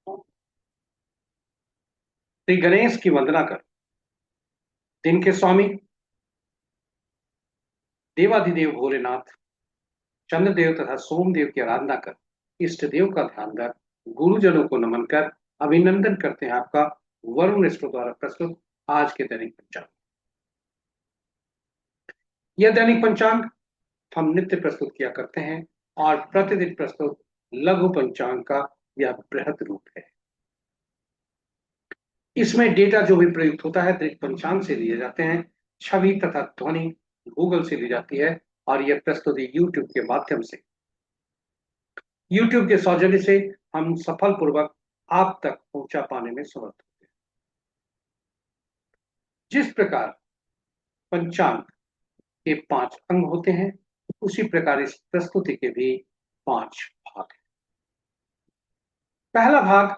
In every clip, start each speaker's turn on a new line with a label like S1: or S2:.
S1: श्री गणेश की वंदना कर, दिन के स्वामी देवाधिदेव भोलेनाथ, चंद्रदेव तथा सोमदेव की आराधना कर, इष्ट देव का ध्यान कर, गुरुजनों को नमन कर अभिनंदन करते हैं आपका वरुण स्टोर द्वारा प्रस्तुत आज के दैनिक पंचांग। यह दैनिक पंचांग हम नित्य प्रस्तुत किया करते हैं और प्रतिदिन प्रस्तुत लघु पंचांग का यह बृहद रूप है। इसमें डेटा जो भी प्रयुक्त होता है दैनिक पंचांग से लिए जाते हैं, छवि तथा ध्वनि गूगल से ली जाती है और यह प्रस्तुति यूट्यूब के माध्यम से, यूट्यूब के सौजन्य से हम सफलपूर्वक आप तक पहुंचा पाने में समर्थ होते हैं। जिस प्रकार पंचांग के 5 अंग होते हैं, उसी प्रकार इस प्रस्तुति के भी 5 भाग हैं। पहला भाग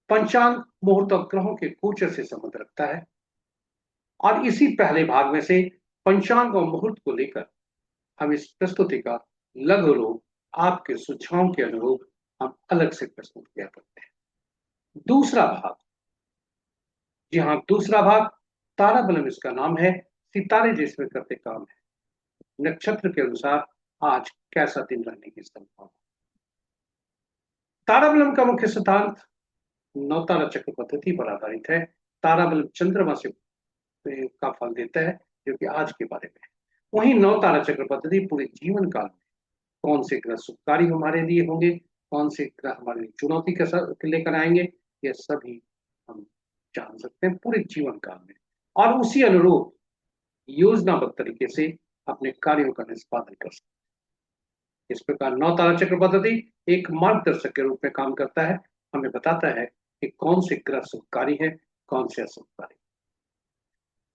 S1: पंचांग मुहूर्त और ग्रहों के गोचर से संबंध रखता है और इसी पहले भाग में से पंचांग और मुहूर्त को लेकर हम इस प्रस्तुति का लघु रूप आपके सुझावों के अनुरूप हम अलग से प्रस्तुत किया करते हैं। दूसरा भाग, जी हाँ, दूसरा भाग ताराबलम इसका नाम है, सितारे जिसमें करते काम है, नक्षत्र के अनुसार आज कैसा दिन रहने की संभावना। ताराबलम का मुख्य सिद्धांत नवतारा चक्र पद्धति पर आधारित है। ताराबलम चंद्रमा से का फल देता है, जो कि आज के बारे में है। वहीं नवतारा चक्र पद्धति पूरे जीवन काल में कौन से ग्रह सुखकारी हमारे लिए होंगे, कौन से ग्रह हमारे लिए चुनौती के लेकर आएंगे, ये सभी हम जान सकते हैं पूरे जीवन काल में और उसी अनुरूप योजनाबद्ध तरीके से अपने कार्यों का निष्पादन कर सकते हैं। इस प्रकार नौ तारा चक्र पद्धति एक मार्गदर्शक के रूप में काम करता है, हमें बताता है कि कौन से ग्रह सुखकारी है, कौन से असुखकारी।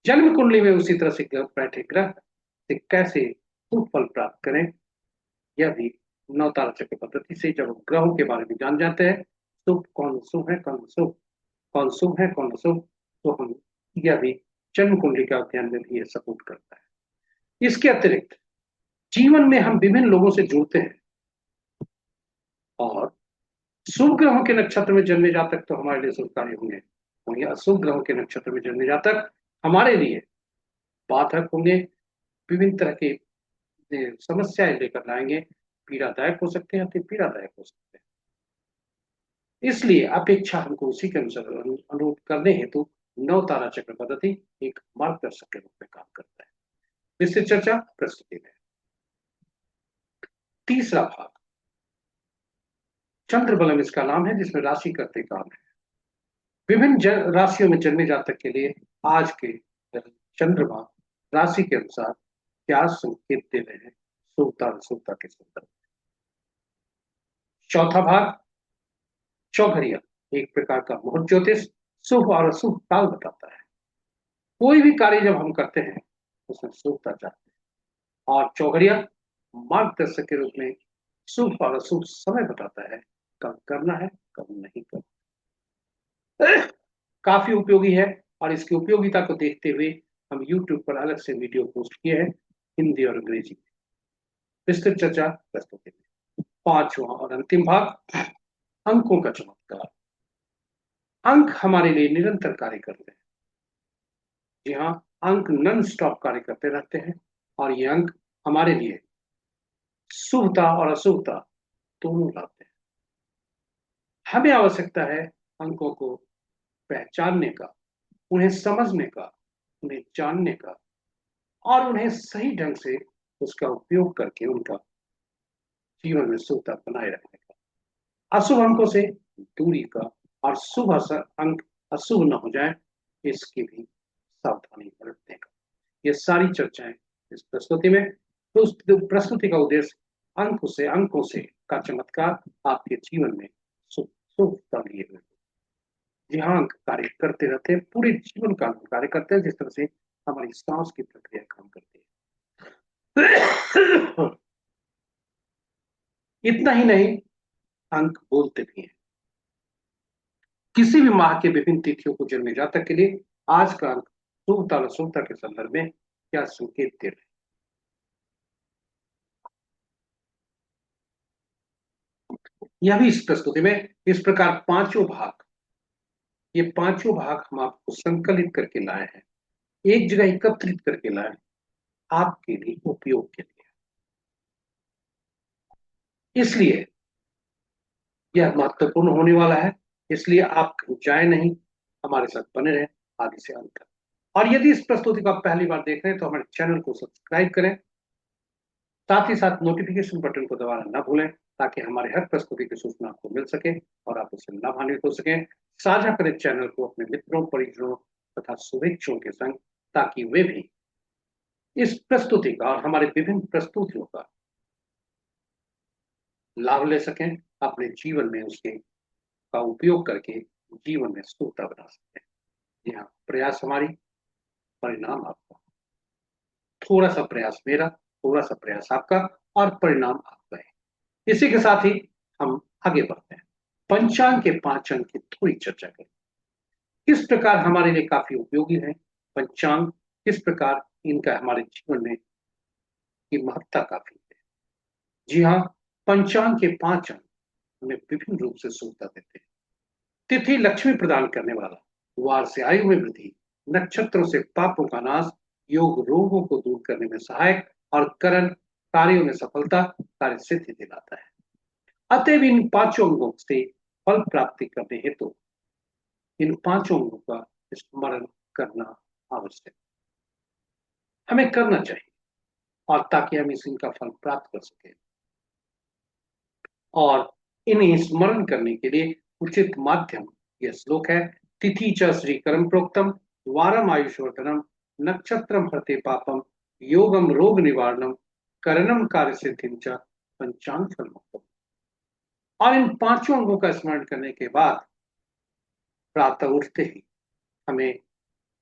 S1: जन्म कुंडली में उसी तरह से बैठे ग्रह से कैसे शुभ फल प्राप्त करें, यह भी नौ तारा चक्र पद्धति से जब हम ग्रहों के बारे में जान जाते हैं, शुभ कौन शुभ है, कौन शुभ, कौन शुभ है, कौन अशुभ, तो हम यह भी जन्म कुंडली का अध्ययन में भी यह सपोर्ट करता है। इसके अतिरिक्त जीवन में हम विभिन्न लोगों से जुड़ते हैं और शुभ ग्रहों के नक्षत्र में जन्मे जातक तो हमारे लिए शुभकारी होंगे, वहीं अशुभ ग्रहों के नक्षत्र में जन्मे जातक हमारे लिए बाधक होंगे, विभिन्न तरह के समस्याएं लेकर लाएंगे, पीड़ादायक हो सकते हैं, अति पीड़ादायक हो सकते हैं। इसलिए अपेक्षा हमको उसी के अनुसार अनुरूप करने हेतु नौ तारा चक्र पद्धति एक मार्गदर्शक के रूप में काम करता है। विस्तृत चर्चा प्रस्तुति में। तीसरा भाग चंद्र बलम इसका नाम है, जिसमें राशि करते काम है। विभिन्न राशियों में जन्मे जातक के लिए आज के चंद्रमा राशि के अनुसार क्या संकेत दे रहे हैं शुभता अशुभता के संदर्भ में। चौथा भाग चौघरिया एक प्रकार का मुहूर्त ज्योतिष शुभ और अशुभ काल बताता है। कोई भी कार्य जब हम करते हैं उसमें शुभता चाहते हैं और चौघरिया मार्गदर्शक के रूप में शुभ और अशुभ समय बताता है, कब करना है कब नहीं करना। काफी उपयोगी है और इसकी उपयोगिता को देखते हुए हम YouTube पर अलग से वीडियो पोस्ट किए हैं, हिंदी और अंग्रेजी में। विस्तृत चर्चा प्रस्तुति में। पांचवा और अंतिम भाग अंकों का चमत्कार। अंक हमारे लिए निरंतर कार्य करते हैं। जी हाँ, अंक नॉन स्टॉप कार्य करते रहते हैं और ये अंक हमारे लिए शुभता और अशुभता दोनों लाते हैं। हमें आवश्यकता है अंकों को पहचानने का, उन्हें समझने का, उन्हें जानने का और उन्हें सही ढंग से उसका उपयोग करके उनका जीवन में शुभता बनाए रखने का, अशुभ अंकों से दूरी का और शुभ अंक अशुभ न हो जाए इसकी भी सावधानी बरतने का। ये सारी चर्चाएं इस प्रस्तुति में, तो उस प्रस्तुति का उद्देश्य अंकों से का चमत्कार आपके जीवन में शुभता लिए हुए। जी हाँ, अंक कार्य करते रहते हैं, पूरे जीवन काल में कार्य करते हैं, जिस तरह से हमारी सांस की प्रक्रिया काम करती है। इतना ही नहीं, अंक बोलते भी हैं। किसी भी माह के विभिन्न तिथियों को जन्मे जातक के लिए आज का अंक शुभता और अशुभता के संदर्भ में क्या संकेत दे रहे यह भी इस प्रस्तुति में इस प्रकार पांचों भाग, ये पांचों भाग हम आपको संकलित करके लाए हैं, एक जगह एकत्रित करके लाए हैं, आपके लिए, उपयोग के लिए। इसलिए यह महत्वपूर्ण होने वाला है, इसलिए आप कहीं जाए नहीं, हमारे साथ बने रहें आदि से अंत तक। और यदि इस प्रस्तुति को आप पहली बार देख रहे हैं तो हमारे चैनल को सब्सक्राइब करें, साथ ही साथ नोटिफिकेशन बटन को दबाना ना भूलें, ताकि हमारे हर प्रस्तुति की सूचना आपको मिल सके और आप उससे लाभान्वित हो सकें। साझा करें चैनल को अपने मित्रों, परिजनों तथा शुभेच्छुओं के संग, ताकि वे भी इस प्रस्तुति का और हमारे विभिन्न प्रस्तुतियों का लाभ ले सकें, अपने जीवन में उसके का उपयोग करके जीवन में सुखता बना सकते हैं। जी हाँ, प्रयास हमारी, परिणाम आपका। थोड़ा सा प्रयास मेरा, थोड़ा सा प्रयास आपका, और परिणाम आपका है। इसी के साथ ही हम आगे बढ़ते हैं, पंचांग के 5 अंक की थोड़ी चर्चा करें। किस प्रकार हमारे लिए काफी उपयोगी है पंचांग, किस प्रकार इनका हमारे जीवन में की महत्ता काफी है। जी हाँ, पंचांग के 5 अंक हमें विभिन्न रूप से सुविधा देते हैं। तिथि लक्ष्मी प्रदान करने वाला, वार से आयु में वृद्धि, नक्षत्रों से पापों का नाश, योग रोगों को दूर करने में सहायक, और करण कार्यों में सफलता, कार्य सिद्धि दिलाता है। अतएव इन पांचों अंगों से फल प्राप्ति करने हेतु इन पांचों अंगों का स्मरण करना आवश्यक, हमें करना चाहिए, और ताकि हम इनका फल प्राप्त कर सके। और इन्हें स्मरण करने के लिए उचित माध्यम यह श्लोक है। तिथि च श्री कर्म प्रोक्तम, वारम आयुष्वर्धनम, नक्षत्रम हरते पापम, योगम रोग निवारणम, करणम कार्य सिद्धिम च, पंचांग फल मुक्तम। और इन पांचों अंगों का स्मरण करने के बाद प्रातः उठते ही हमें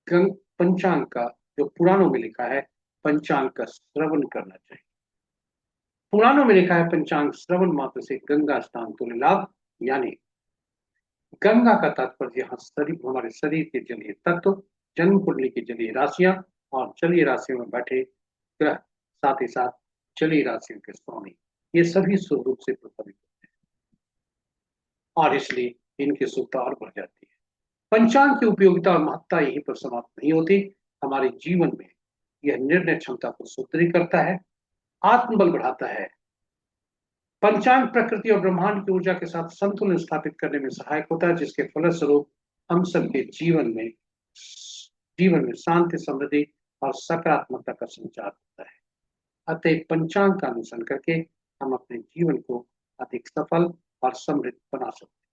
S1: पंचांग का, जो पुराणों में लिखा है, पंचांग का श्रवण करना चाहिए। पुराणों में लिखा है पंचांग श्रवण मात्र से गंगा स्नान तुल्य लाभ, यानी गंगा का तात्पर्य यहाँ शरीर, हमारे शरीर के जलीय तत्व, जन्म कुंडली की जलीय राशियां, और जलीय राशियों में बैठे ग्रह, साथ ही साथ जलीय राशियों के स्वामी, ये सभी स्वरूप से प्रभावित होते हैं, और इसलिए इनकी शुद्धता और बढ़ जाती है। पंचांग की उपयोगिता और महत्ता यहीं पर समाप्त नहीं होती, हमारे जीवन में यह निर्णय क्षमता को सुदृढ़ करता है, आत्मबल बढ़ाता है। पंचांग प्रकृति और ब्रह्मांड की ऊर्जा के साथ संतुलन स्थापित करने में सहायक होता है, जिसके फलस्वरूप हम सबके जीवन में शांति, समृद्धि और सकारात्मकता का संचार होता है। अतः पंचांग का अनुसरण करके हम अपने जीवन को अधिक सफल और समृद्ध बना सकते हैं।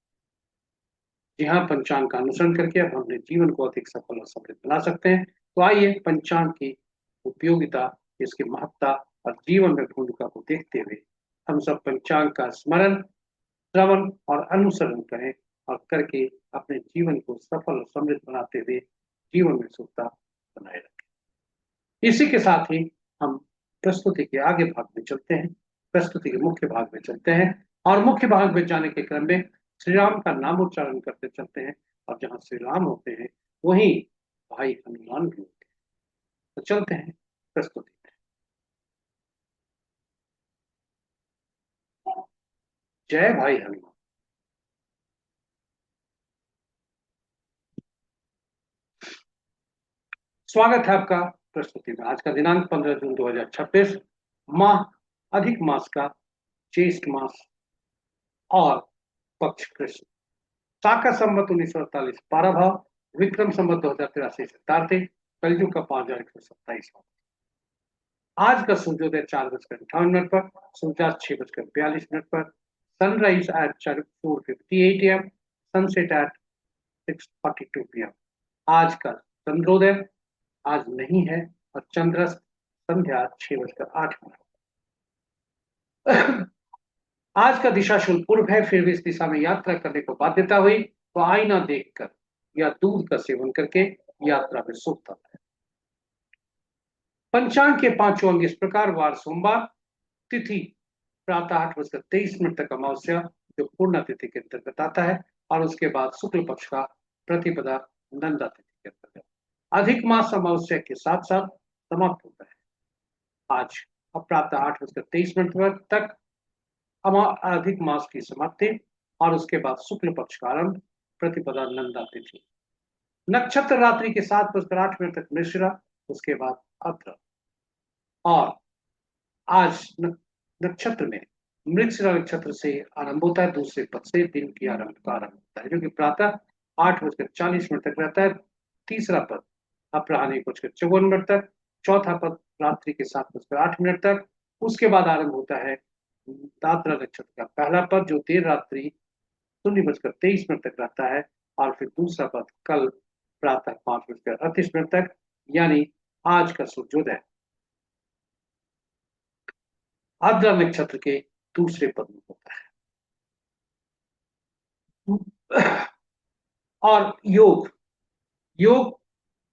S1: जी हाँ, पंचांग का अनुसरण करके अब हम अपने जीवन को अधिक सफल और समृद्ध बना सकते हैं। तो आइए पंचांग की उपयोगिता, इसकी महत्ता और जीवन में भूमिका को देखते हुए हम सब पंचांग का स्मरण, श्रवण और अनुसरण करें, और करके अपने जीवन को सफल और समृद्ध बनाते हुए जीवन में सुखता बनाए रखें। इसी के साथ ही हम प्रस्तुति के आगे भाग में चलते हैं, प्रस्तुति के मुख्य भाग में चलते हैं, और मुख्य भाग में जाने के क्रम में श्री राम का नाम उच्चारण करते चलते हैं, और जहां श्री राम होते हैं वहीं भाई हनुमान भी होते हैं। तो चलते हैं प्रस्तुति में। जय भाई हनुमान। स्वागत है आपका प्रस्तुति में। आज का दिनांक 15 जून 2026, माह अधिक मास का ज्येष्ठ मास, और पक्ष कृष्ण, शाका संवत 1948 12 भाव, विक्रम संवत 2083 से तारते, कलयुग का 5127। आज का सूर्योदय 4:58 पर, सूर्यास्त 6:42 पर, sunrise at 4:58 AM, sunset at 6:42 PM। आज का चंद्रोदय आज नहीं है, और चंद्रस्त संध्या 6:08। आज का दिशा शुल्क पूर्व है, फिर भी इस दिशा में यात्रा करने को बाध्यता हुई तो आईना देखकर या दूध का सेवन करके यात्रा में सुखता है। पंचांग के पांचों अंग इस प्रकार। वार सोमवार, तिथि प्रातः 8:23 तक अमावस्या, जो पूर्णा तिथि के अंतर्गत आता है, और उसके बाद शुक्ल पक्ष का प्रतिपदा नंदा तिथि के अंतर्गत। अधिक मास अमावस्या के साथ साथ समाप्त होता है आज, अब प्रातः 8:23 तक अधिक मास की समाप्ति और उसके बाद शुक्ल पक्ष का आरंभ, प्रतिपदा नंदा तिथि। नक्षत्र रात्रि के 7:08 तक मिश्रा, उसके बाद अत्र। और आज नक्षत्र में मृगशिरा नक्षत्र से आरंभ होता है, दूसरे पद से दिन की आरंभ का आरंभ होता है, जो कि प्रातः 8:40 तक रहता है। तीसरा पद अपराह्न 1:54 तक, चौथा पद रात्रि के 7:08 तक। उसके बाद आरंभ होता है दात्रा नक्षत्र का पहला पद, जो देर रात्रि 0:23 तक रहता है, और फिर दूसरा पद कल प्रातः 5:38 तक, यानी आज का सूर्योदय आद्रा नक्षत्र के दूसरे पद में होता है। और योग योग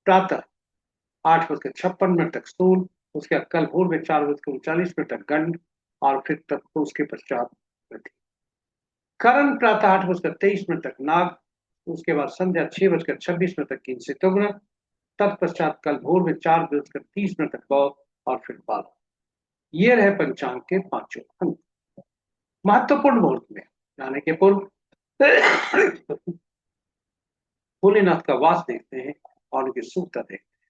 S1: प्रातः 8:56 तक स्थूल, उसके बाद कल भोर में 4:39 तक गंड, और फिर तक तो उसके पश्चात वृद्धि। करण प्रातः 8:23 तक नाग, उसके बाद संध्या 6:26 तक किंसी तुग्न, तत्पश्चात कल भोर में 4:30 तक गौ, और फिर बाल। ये रहे पंचांग के पांचों अंक। महत्वपूर्ण मुहूर्त में जाने के पूर्व भोलेनाथ का वास देखते हैं और उनकी सूक्ता देखते हैं,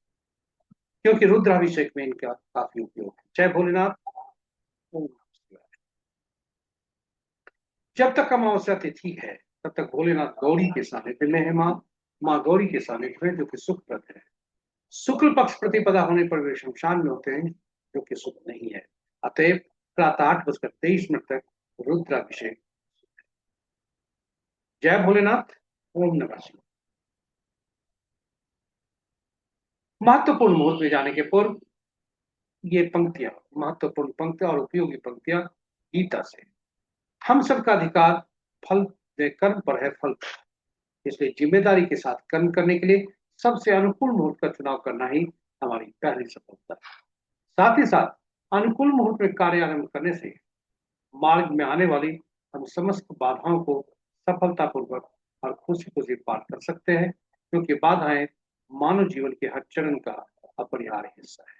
S1: क्योंकि रुद्राभिषेक में इनका काफी उपयोग है। जय भोलेनाथ। ओम नमः शिवाय। जब तक अमावस्या तिथि है, तब तक भोलेनाथ गौरी के सानिध्य में है, माँ गौरी के सानिध्य में, जो कि सुखप्रद है। शुक्ल पक्ष प्रतिपदा होने पर वे शमशान में होते हैं, जो कि सुख नहीं है। अतएव प्रातः 8:23 तक रुद्राभिषेक। जय भोलेनाथ। ओम नमः शिवाय। महत्वपूर्ण मुहूर्त में जाने के पूर्व ये पंक्तियां, महत्वपूर्ण पंक्तियां और उपयोगी पंक्तियां गीता से। हम सबका अधिकार फल कर्म पर है, फल पर। इसलिए जिम्मेदारी के साथ कर्म करने के लिए सबसे अनुकूल मुहूर्त का चुनाव करना ही हमारी पहली सफलता है। साथ ही साथ अनुकूल मुहूर्त में कार्य आरंभ करने से मार्ग में आने वाली हम समस्त बाधाओं को सफलतापूर्वक और खुशी खुशी पार कर सकते हैं, क्योंकि बाधाएं मानव जीवन के हर चरण का अपरिहार्य हिस्सा है।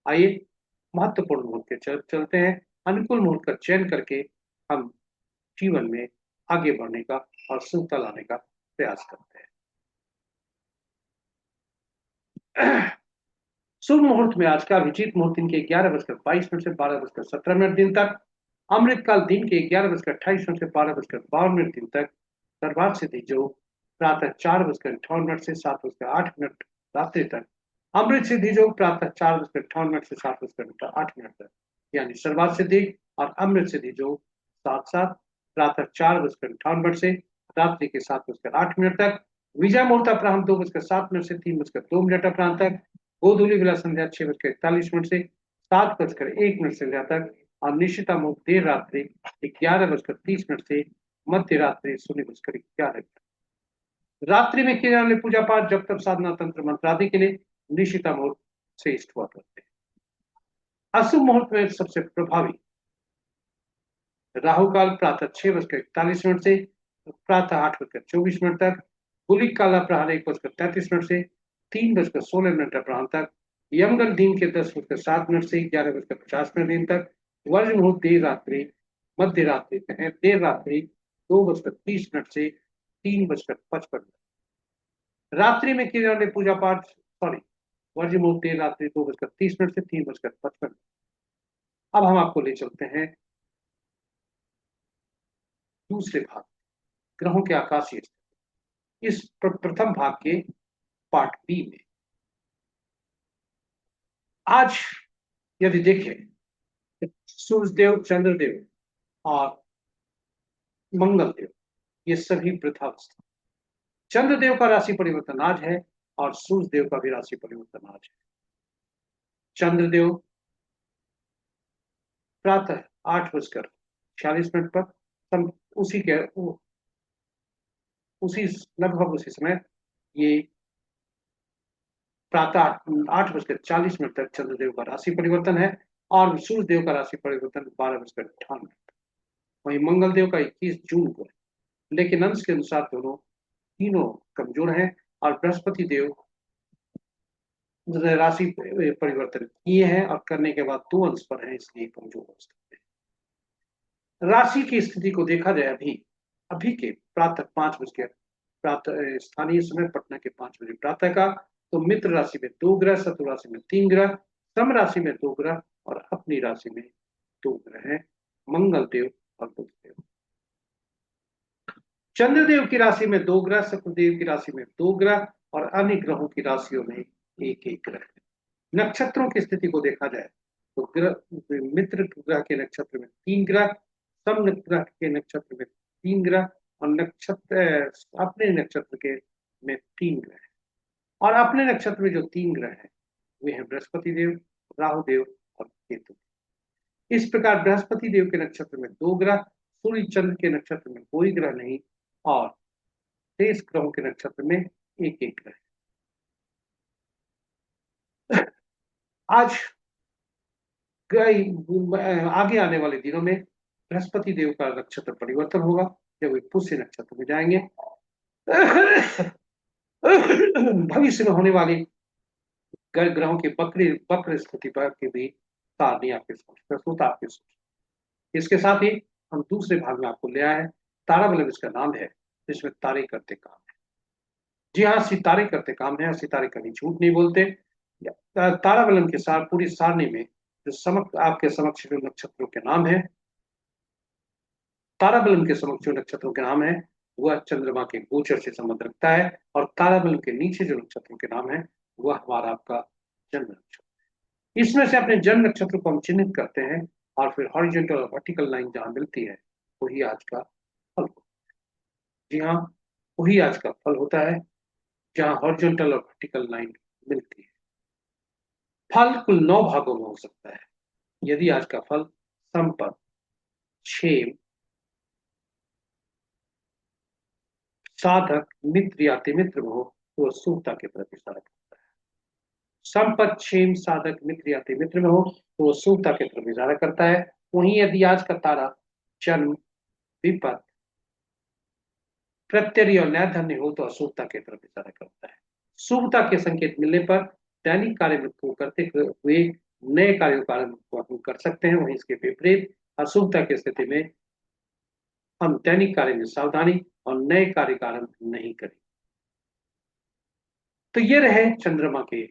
S1: आइए महत्वपूर्ण मुहूर्त के चलते हैं। अनुकूल मुहूर्त का चयन करके हम जीवन में आगे बढ़ने का और सुखता लाने का प्रयास करते हैं। शुभ मुहूर्त में आज का अभिजीत मुहूर्त दिन के 11:22 से 12:17 दिन तक, अमृतकाल दिन के 11:28 से 12:52 दिन तक, प्रभात सिद्धि जो प्रातः 4:58 से 7:08 रात्रि तक, अमृत सिद्धि जो प्रातः 4:58 से 7:08 तक, यानी सर्वात सिद्धि और अमृत सिद्धि जो साथ साथ प्रातः 4:58 से रात्रि के 7:08 तक, विजय मुहूर्त अपराह्न 2:07 से 3:02 अपराह्न तक, गोधूली बेला संध्या 6:41 से 7:01 संध्या तक, और निशिता मुहूर्त देर रात्रि 11:30 से मध्य रात्रि 0:11। रात्रि में किए जाने वाले पूजा पाठ, जब तक साधना, तंत्र मंत्र आदि के लिए निशिता मुहूर्त श्रेष्ठ हुआ करते हैं। अशुभ मुहूर्त में सबसे प्रभावी राहु काल प्रातः 6:41 से प्रातः 8:24 तक, गुलिक काल अपराह्न 1:33 से 3:16 अपराह्न तक, यमगंड दिन के 10:07 से 11:50 तक, वर्ज मुहूर्त मध्य रात्रि देर रात्रि 2:30 से 3:55। रात्रि में किए जाने वाले पूजा पाठ, सॉरी, वर्ज मुहूर्त देर रात्रि 2:30 से 3:55। अब हम आपको ले चलते हैं दूसरे भाग, ग्रहों के आकाशीय स्थिति। इस प्रथम भाग के पार्ट बी में आज यदि देखें, सूर्यदेव, चंद्रदेव और मंगलदेव ये सभी वृद्धावस्था। चंद्रदेव का राशि परिवर्तन आज है, और सूर्यदेव का भी राशि परिवर्तन आज है। चंद्रदेव प्रातः 8:46 पर, उसी के उसी लगभग उसी समय ये प्रातः 8:40 तक चंद्रदेव का राशि परिवर्तन है, और सूर्यदेव का राशि परिवर्तन 12:58। वहीं मंगलदेव का 21 जून को है, लेकिन अंश के अनुसार दोनों तीनों कमजोर हैं, और बृहस्पति देव राशि परिवर्तन किए हैं और करने के बाद 2 अंश पर हैं, इसलिए कमजोर हो सकते राशि की स्थिति को देखा जाए अभी अभी के प्रातः 5 बज के प्रातः स्थानीय समय पटना के 5 बजे प्रातः का, तो मित्र राशि में 2 ग्रह, शत्रु राशि में 3 ग्रह, सम राशि में 2 ग्रह और अपनी राशि में 2 ग्रह हैं, मंगल देव और बुध देव। चंद्रदेव की राशि में 2 ग्रह, शुक्रदेव की राशि में 2 ग्रह और अन्य ग्रहों की राशियों में एक एक ग्रह है। नक्षत्रों की स्थिति को देखा जाए तो ग्रह मित्र ग्रह के नक्षत्र में 3 ग्रह, सम ग्रह के नक्षत्र में 3 ग्रह और नक्षत्र अपने नक्षत्र के में 3 ग्रह है। और अपने नक्षत्र में जो 3 ग्रह हैं वे हैं बृहस्पति देव, राहु देव और केतु। इस प्रकार बृहस्पति देव के नक्षत्र में 2 ग्रह, सूर्य चंद्र के नक्षत्र में कोई ग्रह नहीं और 23 ग्रहों के नक्षत्र में एक एक ग्रह। आज आगे आने वाले दिनों में बृहस्पति देव का नक्षत्र परिवर्तन होगा जब वे पुष्य नक्षत्र में जाएंगे। भविष्य में होने वाली ग्रहों की वक्र स्थिति पर की भी सारणी आपके समक्ष प्रस्तुत आपके समक्ष। इसके साथ ही हम दूसरे भाग में आपको ले आए हैं तारा बल्ब, इसका नाम है जिसमें तारे करते काम है। जी हाँ, सितारे करते काम है, सितारे कभी झूठ नहीं बोलते। तारा बल्ब के साथ पूरी सारणी में जो आपके समक्ष जो नक्षत्रों के नाम है, ताराबलम के समक्ष जो नक्षत्रों के नाम है वह चंद्रमा के गोचर से संबंध रखता है और ताराबलम के नीचे जो नक्षत्रों के नाम है वह हमारा आपका जन्म नक्षत्र। इसमें से अपने जन्म नक्षत्र को हम चिन्हित करते हैं और फिर हॉरिजॉन्टल और वर्टिकल लाइन जहां मिलती है वही आज का फल होता है। जी हाँ, वही आज का फल होता है जहां हॉरिजॉन्टल और वर्टिकल लाइन मिलती है। फल कुल 9 भागों में हो सकता है। यदि आज का फल संपद, क्षेम, साधक, मित्र या तिमित्र में हो तो वह शुभता के प्रति इशारा करता है। संपद, क्षेम, साधक, मित्र या तिमित्र में हो तो वह शुभता के प्रति इशारा करता है। वहीं यदि आज का तारा जन्म, विपद, प्रत्यय और न्यायधन्य हो तो अशुभता के तरफ इशारा करता है। शुभता के संकेत मिलने पर दैनिक कार्य को करते हुए नए कार्यों का हम कर सकते हैं। वहीं इसके विपरीत अशुभता की स्थिति में हम दैनिक कार्य में सावधानी और नए कार्य का आरंभ नहीं करें। तो ये रहे चंद्रमा के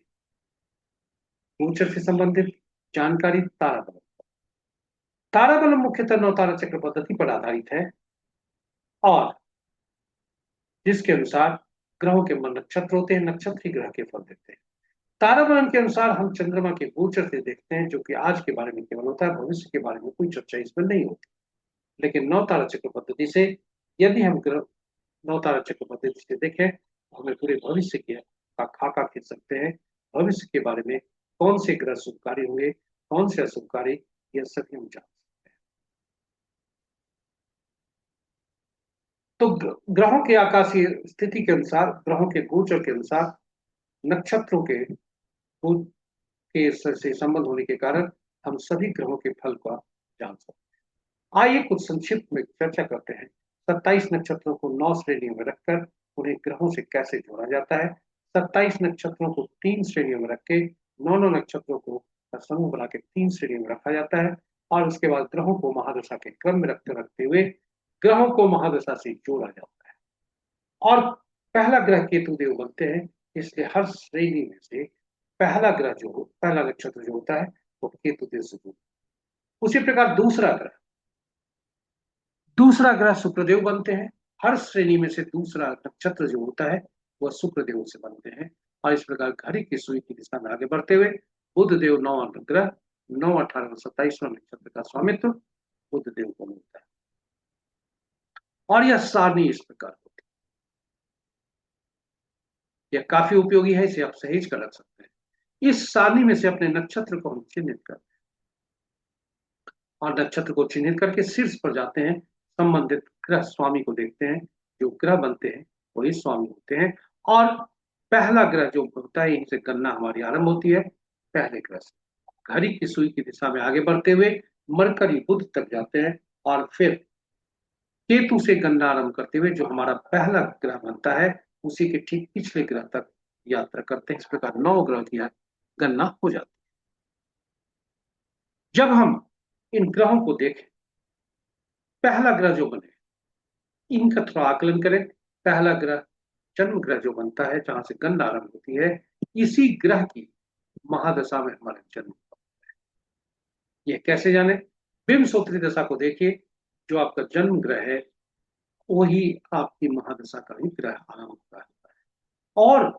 S1: गोचर से संबंधित जानकारी ताराबलम। ताराबलम मुख्यतः नवतारा चक्र पद्धति पर आधारित है और जिसके अनुसार ग्रहों के मन नक्षत्र होते हैं, नक्षत्र ही ग्रह के फल देते हैं। ताराबलम के अनुसार हम चंद्रमा के गोचर से देखते हैं, जो कि आज के बारे में केवल होता है, भविष्य के बारे में कोई चर्चा इसमें नहीं होती। लेकिन नवतारा चक्र पद्धति से यदि हम नवतारा चक्र पद्धति से देखें तो हमें पूरे भविष्य के का खाका खींच सकते हैं। भविष्य के बारे में कौन से ग्रह शुभकारी होंगे, कौन से अशुभकारी, यह सभी हम जान सकते हैं। तो ग्रहों के आकाशीय स्थिति के अनुसार, ग्रहों के गोचर के अनुसार, नक्षत्रों के से संबंध होने के कारण हम सभी ग्रहों के फल को जान सकते हैं। आइए कुछ संक्षिप्त में चर्चा करते हैं 27 नक्षत्रों को 9 श्रेणियों में रखकर उन्हें ग्रहों से कैसे जोड़ा जाता है। 27 नक्षत्रों को 3 श्रेणियों में रख के 9 नक्षत्रों को समूह बना के 3 श्रेणियों में रखा जाता है और उसके बाद ग्रहों को महादशा के क्रम में रखते रखते हुए ग्रहों को महादशा से जोड़ा जाता है। और पहला ग्रह केतु देव बनते हैं, इसलिए हर श्रेणी में से पहला नक्षत्र जो होता है वो केतु देव से जुड़ता है। उसी प्रकार दूसरा ग्रह शुक्रदेव बनते हैं। हर श्रेणी में से दूसरा नक्षत्र जो होता है वह शुक्रदेव से बनते हैं और इस प्रकार घड़ी की सुई की दिशा में आगे बढ़ते हुए बुध देव 9 ग्रह 9, 18, 27वां नक्षत्र का स्वामित्व बुध देव को मिलता है और यह सारणी इस प्रकार होती है। यह काफी उपयोगी है, इसे आप सहेज कर रख सकते हैं। इस सारणी में से अपने नक्षत्र को हम चिन्हित करते हैं और नक्षत्र को चिन्हित करके शीर्ष पर जाते हैं, संबंधित ग्रह स्वामी को देखते हैं। जो ग्रह बनते हैं वही स्वामी होते हैं और पहला ग्रह जो होता है यहीं से गणना हमारी आरंभ होती है। पहले ग्रह से घड़ी की सुई की दिशा में आगे बढ़ते हुए मरकरी बुध तक जाते हैं और फिर केतु से गणना आरंभ करते हुए जो हमारा पहला ग्रह बनता है उसी के ठीक पिछले ग्रह तक यात्रा करते हैं। इस प्रकार 9 ग्रह की गणना हो जाती है। जब हम इन ग्रहों को देखें पहला ग्रह जो बने, इनका थोड़ा आकलन करें। पहला ग्रह जन्म ग्रह जो बनता है, जहां से गंध आरंभ होती है, इसी ग्रह की महादशा में हमारा जन्म। ये कैसे जाने? विंशोत्तरी दशा को देखिए, जो आपका जन्म ग्रह है वही आपकी महादशा का ही ग्रह आरंभ होता है। और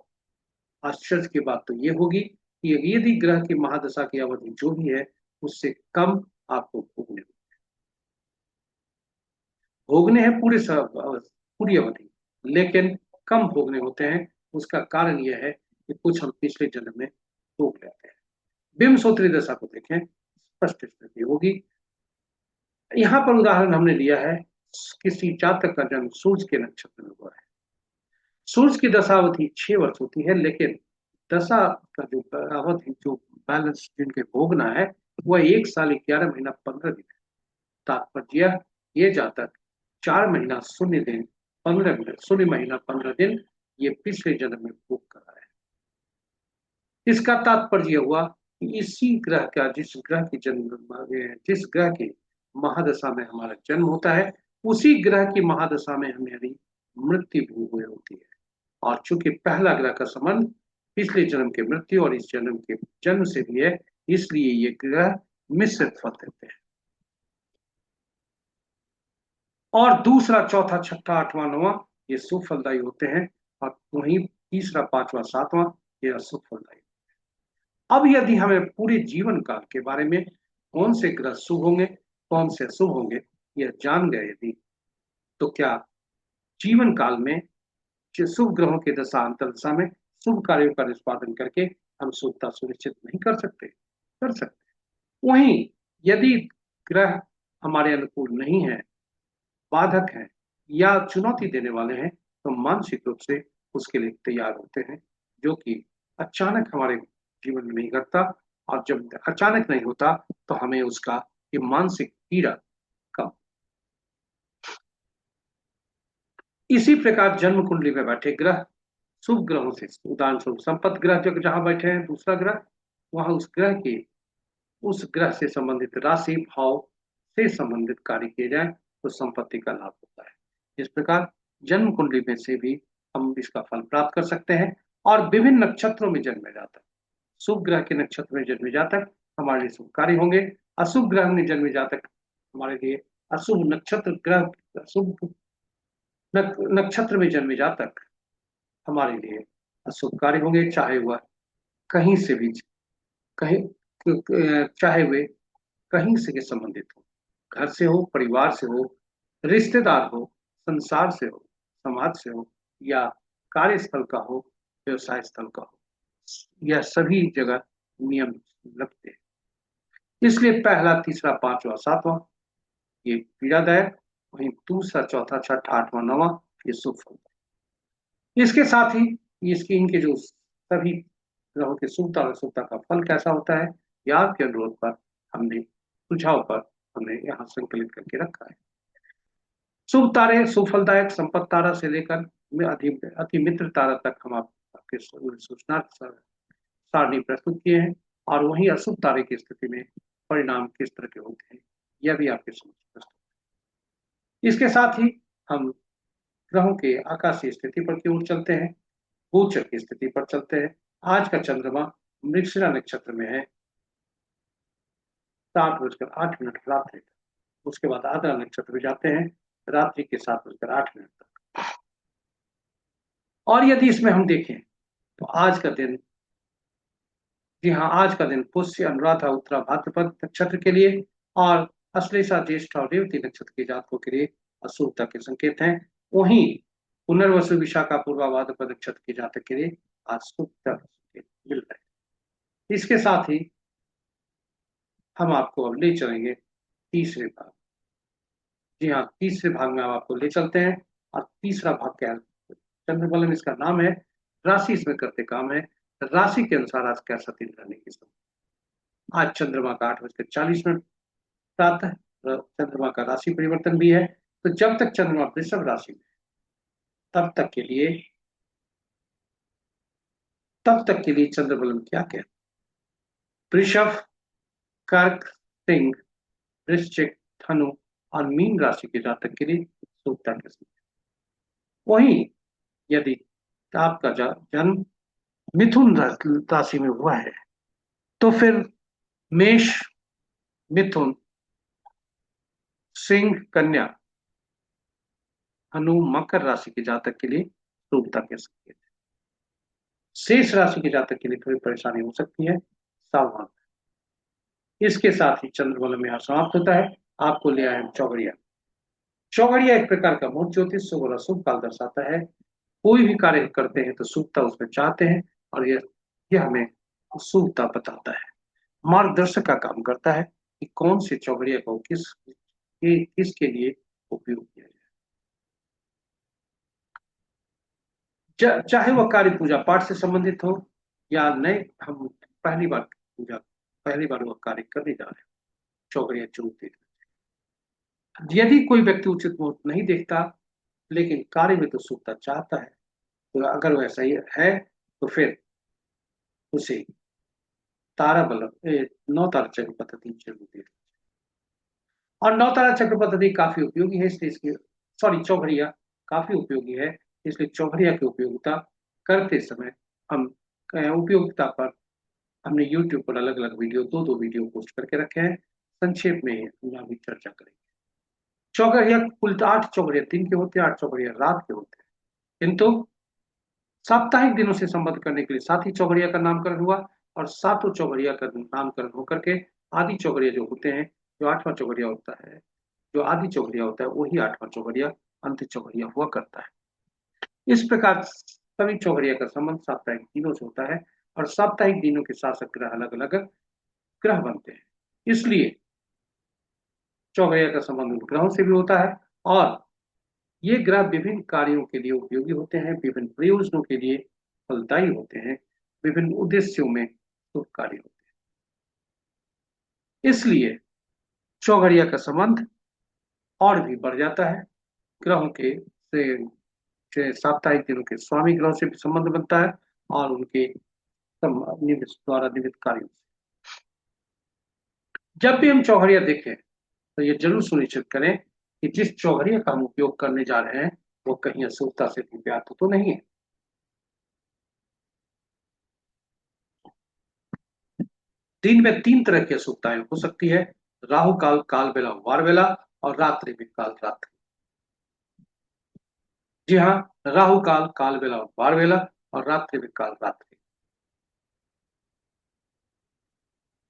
S1: आश्चर्य की बात तो ये होगी कि यदि ग्रह की महादशा की अवधि जो भी है, उससे कम आपको भोगने हैं पूरी अवधि, लेकिन कम भोगने होते हैं। उसका कारण यह है कि कुछ हम पिछले जन्म में भोग लेते हैं। विंशोत्तरी दशा को देखें, स्पष्ट स्थिति होगी। यहाँ पर उदाहरण हमने लिया है, किसी जातक का जन्म सूर्य के नक्षत्र में हुआ है। सूर्य की दशा अवधि 6 वर्ष होती है, लेकिन दशा का जो अवधि, जो बैलेंस जिनके भोगना है, वह 1 साल 11 महीना 15 दिन है। तात्पर्य, ये जातक 4 महीना 0 दिन 15 मिनट 0 महीना 15 दिन ये पिछले जन्म में भोग कर रहा है। इसका तात्पर्य हुआ कि इसी ग्रह का, जिस ग्रह की महादशा में हमारा जन्म होता है, उसी ग्रह की महादशा में हमारी मृत्यु भी हुई होती है। और चूंकि पहला ग्रह का संबंध पिछले जन्म के मृत्यु और इस जन्म के जन्म से भी है, इसलिए ये ग्रह मिश्रित फल देते हैं। और दूसरा, चौथा, छठा, आठवां, नौवां ये शुभ फलदायी होते हैं, और वहीं तीसरा, पांचवा, सातवां ये अशुभ फलदायी। अब यदि हमें पूरे जीवन काल के बारे में कौन से ग्रह शुभ होंगे, कौन से अशुभ होंगे, यह जान गए यदि, तो क्या जीवन काल में शुभ ग्रहों के दशा अंतर्दशा में शुभ कार्यों का निष्पादन करके हम शुभता सुनिश्चित नहीं कर सकते? कर सकते। वहीं यदि ग्रह हमारे अनुकूल नहीं है, बाधक हैं या चुनौती देने वाले हैं, तो मानसिक रूप से उसके लिए तैयार होते हैं, जो कि अचानक हमारे जीवन में नहीं घटता। और जब अचानक नहीं होता, तो हमें उसका ये मानसिक पीड़ा कम। इसी प्रकार जन्म कुंडली में बैठे ग्रह शुभ ग्रहों से, उदाहरण स्वरूप संपत्ति ग्रह जो जहां बैठे हैं, दूसरा ग्रह, वहां उस ग्रह से संबंधित राशि भाव से संबंधित कार्य किए जाए तो संपत्ति का लाभ होता है। इस प्रकार जन्म कुंडली में से भी हम इसका फल प्राप्त कर सकते हैं। और विभिन्न नक्षत्रों में जन्मे जातक, शुभ ग्रह के नक्षत्र में जन्मे जातक हमारे लिए शुभकारी होंगे। अशुभ ग्रह में जन्मे जातक हमारे लिए अशुभ नक्षत्र ग्रह, अशुभ नक्षत्र में जन्मे जातक हमारे लिए अशुभकारी होंगे, चाहे वह कहीं से भी, कहीं चाहे वे कहीं से के संबंधित हो, घर से हो, परिवार से हो, रिश्तेदार हो, संसार से हो, समाज से हो, या कार्यस्थल का हो, व्यवसाय स्थल का हो, यह सभी जगह नियम लगते हैं। इसलिए पहला, तीसरा, पांचवा, सातवां ये पीड़ादायक, वहीं दूसरा, चौथा, छठा, आठवां, नौवां ये शुभ फल। इसके साथ ही इनके जो सभी ग्रहों के शुभता और अशुभता का फल कैसा होता है, यह आपके अनुरोध पर हमने, सुझाव पर हमने यहाँ संकलित करके रखा है। शुभ तारे, शुभ फलदायक संपत्ति तारा से लेकर अति मित्र तारा तक हम आपके सूचना सारणी प्रस्तुत किए हैं। और वहीं अशुभ तारे की स्थिति में परिणाम किस तरह के होते हैं, यह भी आपके समक्ष प्रस्तुत है। इसके साथ ही हम ग्रहों के आकाशीय स्थिति पर की ओर चलते हैं, गोचर की स्थिति पर चलते हैं। आज का चंद्रमा मृगशिरा नक्षत्र में है, 7:08 रात्रि तक। उसके बाद आद्रा नक्षत्र में जाते हैं, रात्रि के 7:08 तक। और यदि इसमें हम देखें तो आज का दिन, जी हाँ, आज का दिन पुष्य, अनुराधा, उत्तरा, भाद्रपद नक्षत्र के लिए, और अश्लेषा, ज्येष्ठा और रेवती नक्षत्र के जातकों के लिए अशुभता के संकेत हैं। वहीं पुनर्वसु, विशाखा, पूर्वा, भाद्रपद नक्षत्र के जातक के लिए आज शुभता के संकेत मिल रहे हैं। इसके साथ ही हम आपको अब ले चलेंगे तीसरे भाग। जी हाँ, तीसरे भाग में हम आपको ले चलते हैं। और तीसरा भाग क्या है? चंद्रबलम इसका नाम है। राशि इसमें करते काम है। राशि के अनुसार आज कैसा दिन रहने की संभावना। आज चंद्रमा का 8:40 प्रातः चंद्रमा का राशि परिवर्तन भी है। तो जब तक चंद्रमा वृषभ राशि में, तब तक के लिए चंद्रबलम क्या कहते? वृषभ, कर्क, सिंह, वृश्चिक, धनु और मीन राशि के जातक के लिए शुभता के समय। वहीं यदि आपका जन्म मिथुन राशि में हुआ है तो फिर मेष, मिथुन, सिंह, कन्या, धनु, मकर राशि के जातक के लिए शुभता के संकेत है। शेष राशि के जातक के लिए थोड़ी परेशानी हो सकती है, सावधान। इसके साथ ही चंद्रमल में समाप्त होता है। आपको ले आए चौगड़िया। चौगड़िया एक प्रकार का मूल ज्योतिष शुभ और अशुभ काल दर्शाता है। कोई भी कार्य करते हैं तो शुभता उसमें चाहते हैं, और यह हमें शुभता बताता है, मार्गदर्शक का काम करता है कि कौन से चौगड़िया को किसके लिए उपयोग किया जाए। चाहे वह कार्य पूजा पाठ से संबंधित हो या नए, हम पहली बार पूजा, पहली बार वह कार्य करने जा रहे हैं, चौगड़िया चुनते हैं। यदि कोई व्यक्ति उचित मुहूर्त नहीं देखता लेकिन कार्य में तो शुभता चाहता है, तो अगर वैसा ही है तो फिर उसे तारा बल्लभ, नौ तारा चक्र पद्धति जरूर दे। और नौ तारा चक्र पद्धति काफी उपयोगी है, इसलिए इसकी, सॉरी, चौघड़िया काफी उपयोगी है, इसलिए चौघड़िया की उपयोगिता करते समय हम उपयोगिता पर हमने YouTube पर अलग अलग वीडियो, दो वीडियो पोस्ट करके रखे हैं। संक्षेप में हम यहाँ भी चर्चा करेंगे। चौघड़िया कुल 8 चौघड़िया दिन के होते हैं, 8 चौघड़िया रात के होते हैं, किंतु साप्ताहिक दिनों से संबद्ध करने के लिए सात ही चौघड़िया का नामकरण हुआ, और सातों चौघड़िया का नामकरण होकर के आदि चौघड़िया जो होते हैं, जो 8वां चौघड़िया होता है, जो आदि चौघड़िया होता है, वही 8वां चौघड़िया अंत चौघड़िया हुआ करता है। इस प्रकार सभी चौघड़िया का संबंध साप्ताहिक दिनों से होता है, और साप्ताहिक दिनों के शासक ग्रह अलग अलग ग्रह बनते हैं, इसलिए चौघड़िया का संबंध उन ग्रहों से भी होता है, और ये ग्रह विभिन्न कार्यों के लिए उपयोगी होते हैं, विभिन्न प्रयोजनों के लिए फलदायी होते हैं, विभिन्न उद्देश्यों में शुभकारी होते हैं। इसलिए चौघड़िया का संबंध और भी बढ़ जाता है, ग्रहों के से साप्ताहिक दिनों के स्वामी ग्रहों से भी संबंध बनता है, और उनके द्वारा निमित्त कार्यों से। जब भी हम चौघड़िया देखें तो ये जरूर सुनिश्चित करें कि जिस चौघड़िया का हम उपयोग करने जा रहे हैं वो कहीं अशुभता से व्याप्त तो नहीं है। दिन में 3 तरह की अशुभताएं हो सकती है, राहु काल, काल बेला, वार बेला, और रात्रि में काल रात्रि। जी हाँ, राहु काल, काल बेला और वार बेला, और रात्रि में काल रात्रि।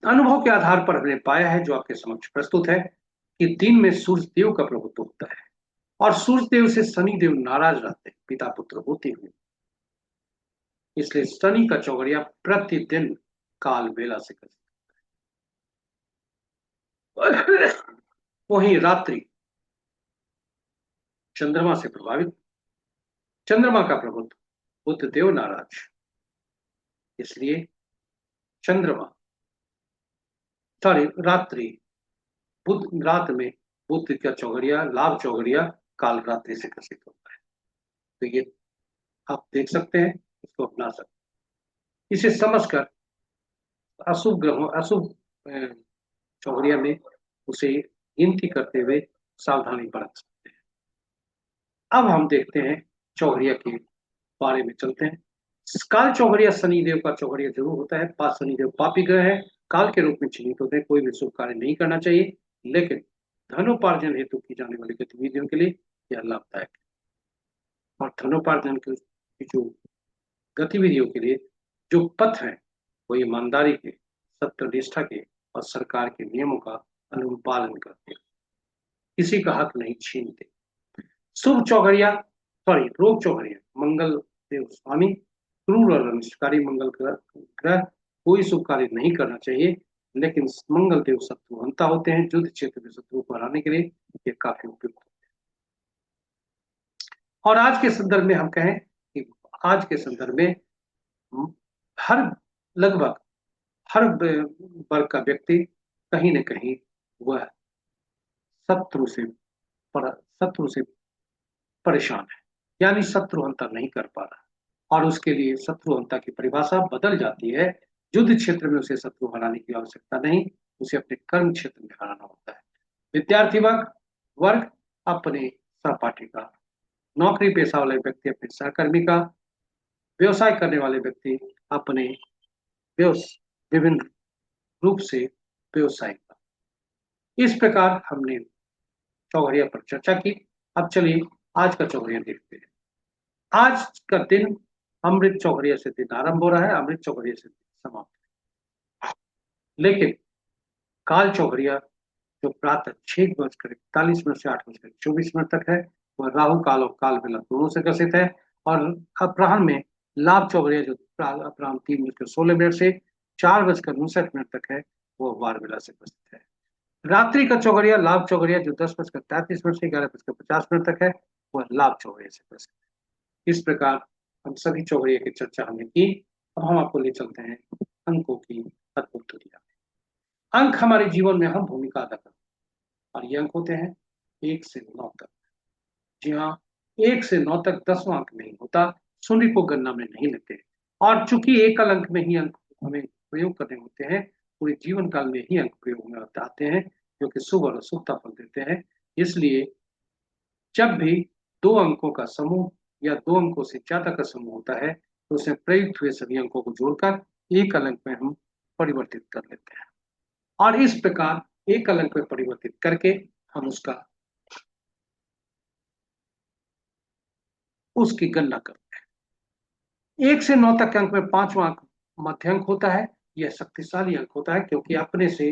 S1: अनुभव के आधार पर हमने पाया है, जो आपके समक्ष प्रस्तुत है, कि दिन में सूर्य देव का प्रभुत्व होता है, और सूर्य देव से शनि देव नाराज रहते हैं, पिता पुत्र होते हुए। इसलिए शनि का चौगड़िया प्रतिदिन काल बेला से कर। वहीं रात्रि चंद्रमा से प्रभावित, चंद्रमा का प्रभुत्व बुध देव नाराज, इसलिए चंद्रमा, सॉरी, रात्रि, बुध रात में बुध का चौगड़िया, लाभ चौगड़िया काल रात्रि से ग्रसित होता है। तो ये आप देख सकते हैं, इसको अपना सकते हैं। इसे समझकर अशुभ ग्रहों, अशुभ चौगड़िया में उसे गिनती करते हुए सावधानी बरत सकते हैं। अब हम देखते हैं चौगड़िया के बारे में, चलते हैं। काल चौगड़िया शनिदेव का चौगड़िया जरूर होता है। पांच शनिदेव पापी ग्रह है, काल के रूप में चिन्हित होते हैं, कोई भी शुभ कार्य नहीं करना चाहिए, लेकिन धनोपार्जन हेतु की जाने वाली गतिविधियों के लिए यह लाभदायक है। और धनोपार्जन की जो गतिविधियों के लिए जो पथ है वो ईमानदारी के, सत्यनिष्ठा के और सरकार के नियमों का अनुपालन करते हैं, किसी का हक नहीं छीनते। शुभ चौगड़िया, सॉरी, रोग चौगड़िया, मंगल देव स्वामी, क्रूर और अनिष्टकारी मंगल ग्रह, कोई शुभ कार्य नहीं करना चाहिए, लेकिन मंगल देव शत्रुहंता होते हैं, युद्ध क्षेत्र में शत्रु को हराने के लिए ये काफी उपयुक्त होते हैं। और आज के संदर्भ में हम कहें कि आज के संदर्भ में हर, लगभग हर वर्ग का व्यक्ति कहीं न कहीं वह शत्रु से शत्रु से परेशान है, यानी शत्रुहंता नहीं कर पा रहा, और उसके लिए शत्रुहंता की परिभाषा बदल जाती है। युद्ध क्षेत्र में उसे शत्रु हराने की आवश्यकता नहीं, उसे अपने कर्म क्षेत्र में हराना होता है। विद्यार्थी वर्ग, वर्ग अपने सहपाठी का, नौकरी पेशा वाले व्यक्ति अपने सहकर्मी का, व्यवसाय करने वाले व्यक्ति अपने व्यवस विभिन्न रूप से व्यवसाय का। इस प्रकार हमने चौघड़िया पर चर्चा की। अब चलिए आज का चौघड़िया देखते हैं। आज का दिन अमृत चौघड़िया से दिन आरंभ हो रहा है, अमृत चौघड़िया से दिन समाप्त। लेकिन काल चौघड़िया जो प्रातः 6:41 से 8:24 तक है, वह राहु काल और काल बेला दोनों से ग्रसित है। और अपराह्न में लाभ चौघड़िया जो अपराह्न 3:16 से 4:59 तक है, वो वार बेला से ग्रसित है। रात्रि का चौघड़िया लाभ चौघड़िया जो 10:33 से 11:50 तक है, वह लाभ चौघड़िया से ग्रसित है। इस प्रकार हम सभी चौघड़िया की चर्चा हमने की। अब हम आपको ले चलते हैं अंकों की अद्भुत दुनिया में। अंक हमारे जीवन में हम भूमिका अदा करते हैं, और ये अंक होते हैं 1 से 9 तक। जी हाँ, 1 से 9 तक 10वां अंक नहीं होता, शून्य को गणना में नहीं लेते। और चूंकि एकल अंक में ही अंक हमें प्रयोग करने होते हैं, पूरे जीवन काल में ही अंक प्रयोग में आते हैं, जो कि शुभ और अशुभ फल देते हैं। इसलिए जब भी दो अंकों का समूह या दो अंकों से ज्यादा का समूह होता है, तो उसमें प्रयुक्त हुए सभी अंकों को जोड़कर एक अंक में हम परिवर्तित कर लेते हैं। और इस प्रकार एक अंक में परिवर्तित करके हम उसकी गणना करते हैं। 1 से 9 तक के अंक में पांचवा अंक मध्य अंक होता है। यह शक्तिशाली अंक होता है, क्योंकि अपने से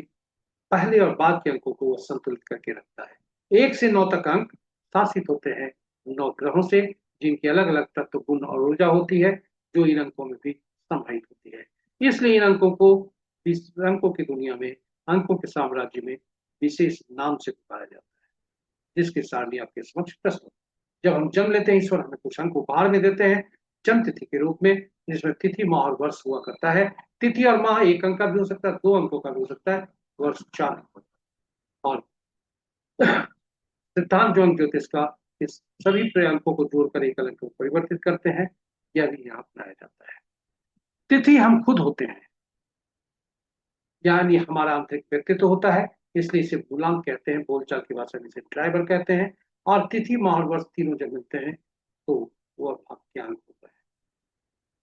S1: पहले और बाद के अंकों को वह संतुलित करके रखता है। 1 से 9 तक अंक शासित होते हैं 9 ग्रहों से, जिनकी अलग अलग तत्व गुण और ऊर्जा होती है, जो इन अंकों में भी समाहित होती है। इसलिए इन अंकों को इस अंकों की दुनिया में, अंकों के साम्राज्य में विशेष नाम से पुकारा जाता है, जिसकी सारणी आपके समक्ष प्रस्तुत। जब हम जन्म लेते हैं, ईश्वर हमें कुछ अंक उपहार में देते हैं जन्म तिथि के रूप में, जिसमें तिथि माह और वर्ष हुआ करता है। तिथि और माह एक अंक का भी हो सकता है, दो अंकों का भी हो सकता है, वर्ष 4 अंक। और सिद्धांत जो अंक ज्योतिष का इस सभी अंकों को जोड़कर एक अंक को परिवर्तित करते हैं, यह भी यहाँ अपनाया जाता है। तिथि हम खुद होते हैं, यानी हमारा आंतरिक व्यक्तित्व होता है, इसलिए इसे मूलांक कहते हैं, बोलचाल की भाषा में इसे ड्राइवर कहते हैं। और तिथि माह और वर्ष तीनों जब मिलते हैं, तो वह भाग्यांक होता है।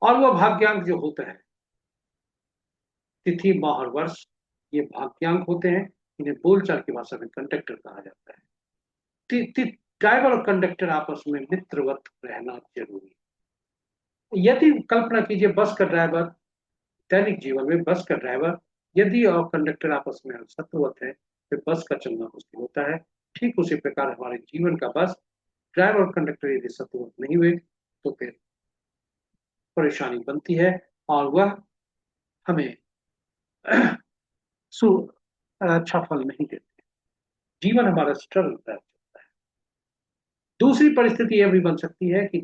S1: और वह भाग्यांक जो होता है, तिथि माह और वर्ष, ये भाग्यांक होते हैं। इन्हें बोलचाल की भाषा में कंडक्टर कहा जाता है। ड्राइवर और कंडक्टर आपस में मित्रवत रहना जरूरी है। यदि कल्पना कीजिए, बस का ड्राइवर, दैनिक जीवन में बस का ड्राइवर यदि और कंडक्टर आपस में शत्रुवत है, फिर बस का चलना मुश्किल होता है। ठीक उसी प्रकार हमारे जीवन का बस, ड्राइवर और कंडक्टर यदि शत्रुवत नहीं हुए, तो फिर परेशानी बनती है, और वह हमें सु अच्छा फल नहीं देते। जीवन हमारा स्ट्रगल है। दूसरी परिस्थिति यह भी बन सकती है कि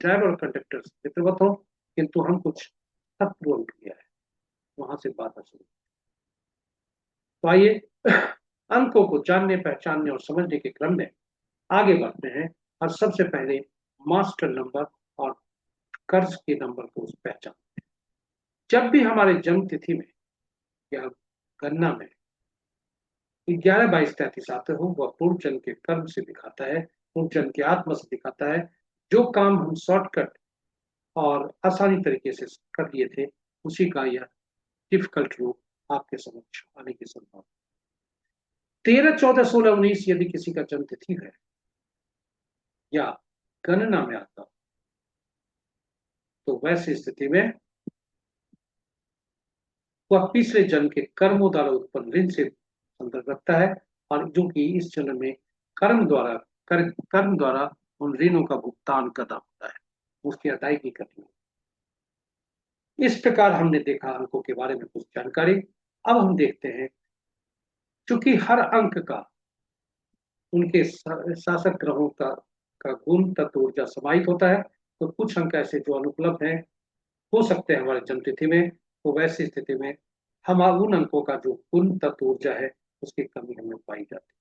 S1: ड्राइवर और कंडक्टर मित्रवत हो, किंतु हम कुछ शत्रु अंक लिया है, वहां से बात शुरू। तो आइए अंकों को जानने, पहचानने और समझने के क्रम में आगे बढ़ते हैं। और सबसे पहले मास्टर नंबर और कर्ज के नंबर को पहचान। जब भी हमारे जन्म तिथि में या गणना में 11 22 33 आते हो, वह पूर्व जन्म के कर्म से दिखाता है, पूर्व जन्म के आत्मा से दिखाता है। जो काम हम शॉर्टकट और आसानी तरीके से कर लिए थे, उसी का यह डिफिकल्ट रूप आपके समक्ष आने की संभावना। 13 14 16 19 यदि किसी का जन्म तिथि है या गणना में आता, तो वैसी स्थिति में वह पिछले जन्म के कर्मों द्वारा उत्पन्न ऋण से संदर्भ रखता है, और जो कि इस जन्म में कर्म द्वारा कर्म द्वारा उन ऋणों का भुगतान करना होता है, उसकी अदायगी करनी है। इस प्रकार हमने देखा अंकों के बारे में कुछ जानकारी। अब हम देखते हैं, चूंकि हर अंक का उनके शासक ग्रहों का गुण तत्व ऊर्जा समाहित होता है, तो कुछ अंक ऐसे जो अनुपलब्ध हैं हो सकते हैं हमारे जन्म तिथि में, तो वैसी स्थिति में हम उन अंकों का जो गुण तत्व ऊर्जा है, उसकी कमी हमें पाई जाती है।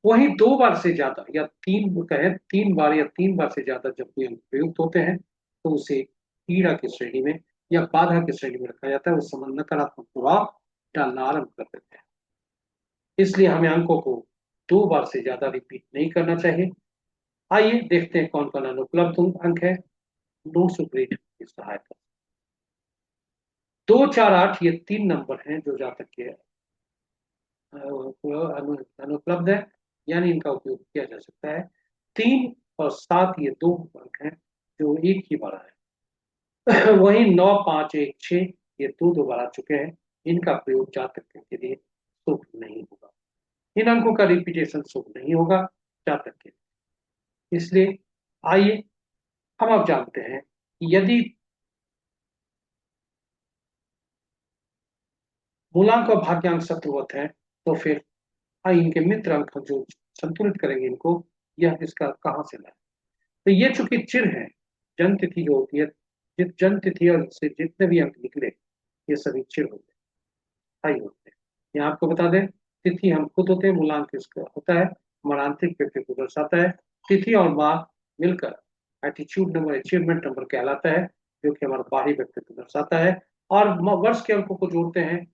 S1: वहीं 2 बार से ज्यादा या तीन कहें 3 बार या 3 बार से ज्यादा जब कोई अंक प्रयुक्त होते हैं, तो उसे पीड़ा की श्रेणी में या बाधा की श्रेणी में रखा जाता है। उस समय नकारात्मक प्रभाव डालना आरंभ कर देते हैं। इसलिए हमें अंकों को 2 बार से ज्यादा रिपीट नहीं करना चाहिए। आइए देखते हैं कौन कौन अनुपलब्ध अंक है। नो सुप्रीट की सहायता। 2, 4, 8 ये 3 नंबर हैं जो जहाँ तक के अनुपलब्ध है, यानी इनका उपयोग किया जा सकता है। 3 और 7 ये 2 अंक हैं जो एक ही बार है। वहीं 9, 5, 1, 6 ये दो दो बार आ चुके हैं। इनका प्रयोग जातक के लिए शुभ नहीं होगा। इन अंकों का रिपीटेशन शुभ नहीं होगा जातक के लिए। इसलिए आइए हम अब जानते हैं कि यदि मूलांक और भाग्यांक शत्रुवत है तो फिर इनके मित्र अंक जो संतुलित करेंगे इनको, यह इसका कहाँ से लाए। तो ये चूंकि चिर है, जन्म तिथि जो होती है, जन्म तिथि और से जितने भी अंक निकले ये सभी चिर होते हैं, स्थायी होते हैं। यहाँ आपको बता दें, तिथि हम खुद होते हैं, मूलांक इसका होता है, हमारा आंतरिक व्यक्ति को दर्शाता है। तिथि और माह मिलकर एटीट्यूड नंबर, अचीवमेंट नंबर कहलाता है, जो कि हमारा बाहरी व्यक्तित्व दर्शाता है। और वर्ष के अंकों को जोड़ते हैं।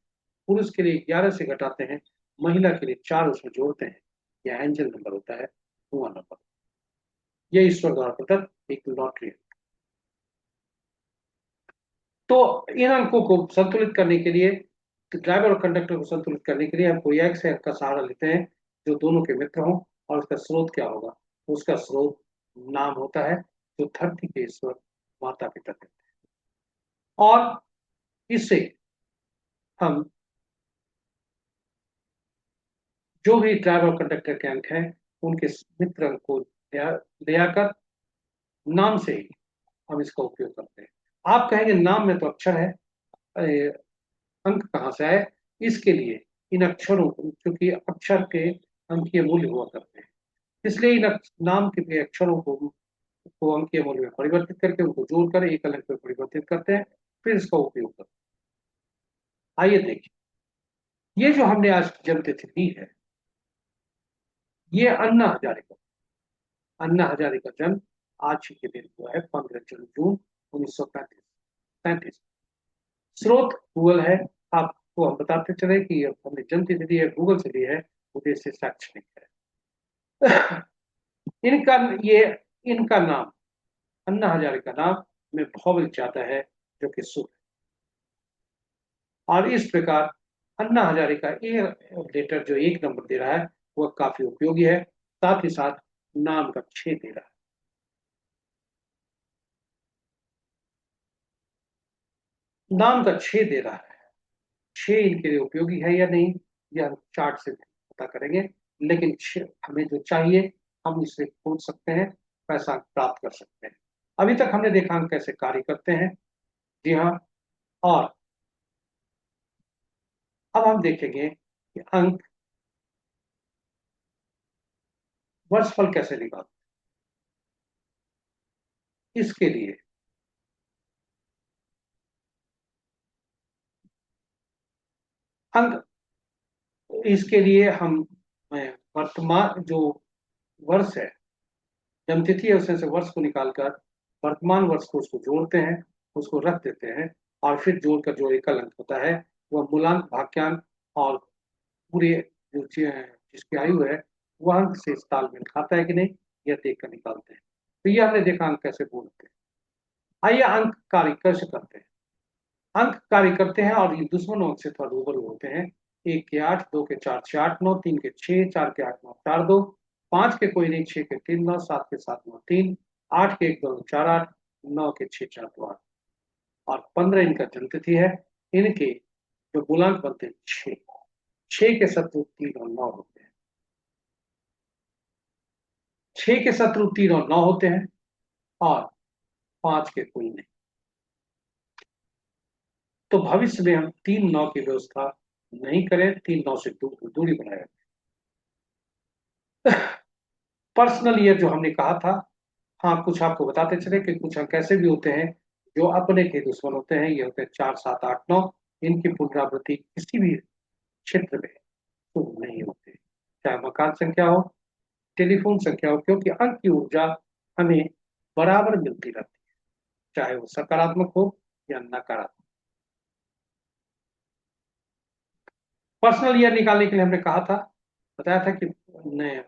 S1: पुरुष के लिए 11 से घटाते हैं, महिला के लिए 4 उसमें जोड़ते हैं। यह एंजल नंबर होता है, धुआं नंबर। यह ईश्वर द्वारा प्रदत्त एक लॉटरी है। तो इन अंकों को संतुलित करने के लिए, तो ड्राइवर और कंडक्टर को संतुलित करने के लिए हम कोई एक से अंक का सहारा लेते हैं जो दोनों के मित्र हों। और उसका स्रोत क्या होगा? उसका स्रोत नाम होता है जो धरती के ईश्वर माता पिता देते हैं। और इससे हम जो भी ड्राइवर और कंडक्टर के अंक हैं उनके मित्र अंक को ले आकर नाम से ही हम इसका उपयोग करते हैं। आप कहेंगे नाम में तो अक्षर है, अ, अंक कहाँ से आए? इसके लिए इन अक्षरों को, क्योंकि अक्षर के अंकीय मूल्य हुआ करते हैं, इसलिए इन नाम के भी अक्षरों को अंकीय मूल्य में परिवर्तित करके उनको जोड़कर एक अलग में परिवर्तित करते हैं, फिर इसका उपयोग करते हैं। आइए देखिए, ये जो हमने आज जन्म तिथि दी है, ये अन्ना हजारे का, अन्ना हजारे का जन्म आज ही के दिन हुआ है, 15 जून 1935। स्रोत गूगल है। आपको हम बताते चले कि हमने जन्म तिथि दी है, गूगल से ली है, उद्देश्य शैक्षणिक है। इनका ये इनका नाम, अन्ना हजारे का नाम में भौविक जाता है जो कि शुभ है। और इस प्रकार अन्ना हजारे का ये लेटर जो 1 नंबर दे रहा है वह काफी उपयोगी है। साथ ही साथ नाम का 6 दे रहा है, नाम का 6 दे रहा है। 6 इनके लिए उपयोगी है या नहीं, यह हम चार्ट से पता करेंगे। लेकिन हमें जो चाहिए हम इसे खोज सकते हैं, पैसा प्राप्त कर सकते हैं। अभी तक हमने देखा अंक कैसे कार्य करते हैं। जी हाँ। और अब हम देखेंगे कि अंक वर्षफल कैसे निकालते हैं। इसके लिए अंक इसके लिए हम वर्तमान जो वर्ष है, जन्म तिथि है, उसमें से वर्ष को निकालकर वर्तमान वर्ष को उसको जोड़ते हैं, उसको रख देते हैं। और फिर जोड़कर जो एकल अंक होता है वह मूलांक, भाग्यांक और पूरे जो जिसकी आयु है वह अंक से इस तालमेल खाता है कि नहीं, यह देखकर निकालते हैं। तो यह हमने देखा अंक कैसे बोलते हैं। आइए अंक कार्य कैसे करते हैं। अंक कार्य करते हैं और ये दुश्मनों से थोड़ा रूबरू होते हैं। 1 के 8, 2 के 4, 6 8 9, 3 के 6, 4 के 8 9 4 2, 5 के कोई नहीं, 6 के 3 9, 7 के 7 9 3, 8 के 1 2 4 8, 9 के 6 4 2 8। और 15 इनका जन्म तिथि है। इनके जो गुणांक बनते हैं 6, 6 के शत्रु 3 और 9 होते हैं। 6 के शत्रु 3 और 9 होते हैं। और 5 के कोई नहीं। तो भविष्य में हम 3 9 की व्यवस्था नहीं करें, 3 9 से दूरी बनाए रखें। पर्सनल ईयर जो हमने कहा था, हाँ कुछ आपको बताते चले कि कुछ अंक ऐसे भी होते हैं जो अपने के दुश्मन होते हैं। ये होते हैं 4 7 8 9। इनकी पुनरावृत्ति किसी भी क्षेत्र में शुभ नहीं होते, चाहे मकान संख्या हो, टेलीफोन संख्या हो, क्योंकि अंक की ऊर्जा हमें बराबर मिलती रहती है, चाहे वो सकारात्मक हो या नकारात्मक। पर्सनल ईयर निकालने के लिए हमने कहा था, बताया था कि नए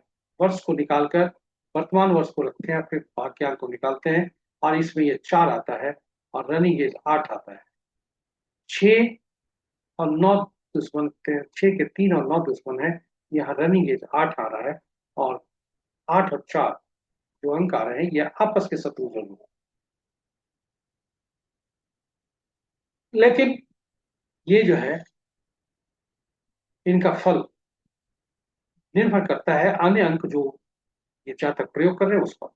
S1: वर्ष को निकालकर वर्तमान वर्ष को रखते हैं, फिर भाग्यांक को निकालते हैं, और इसमें ये 4 आता है और रनिंग एज 8 आता है। 6 और 9 दुश्मन थे, 6 के 3 और 9 दुश्मन है। यहाँ रनिंग एज 8 आ रहा है, और 8 और 4 जो अंक आ रहे हैं ये आपस के शत्रु जरूर हैं। लेकिन ये जो है, इनका फल निर्भर करता है अन्य अंक जो ये जातक प्रयोग कर रहे हैं उस पर।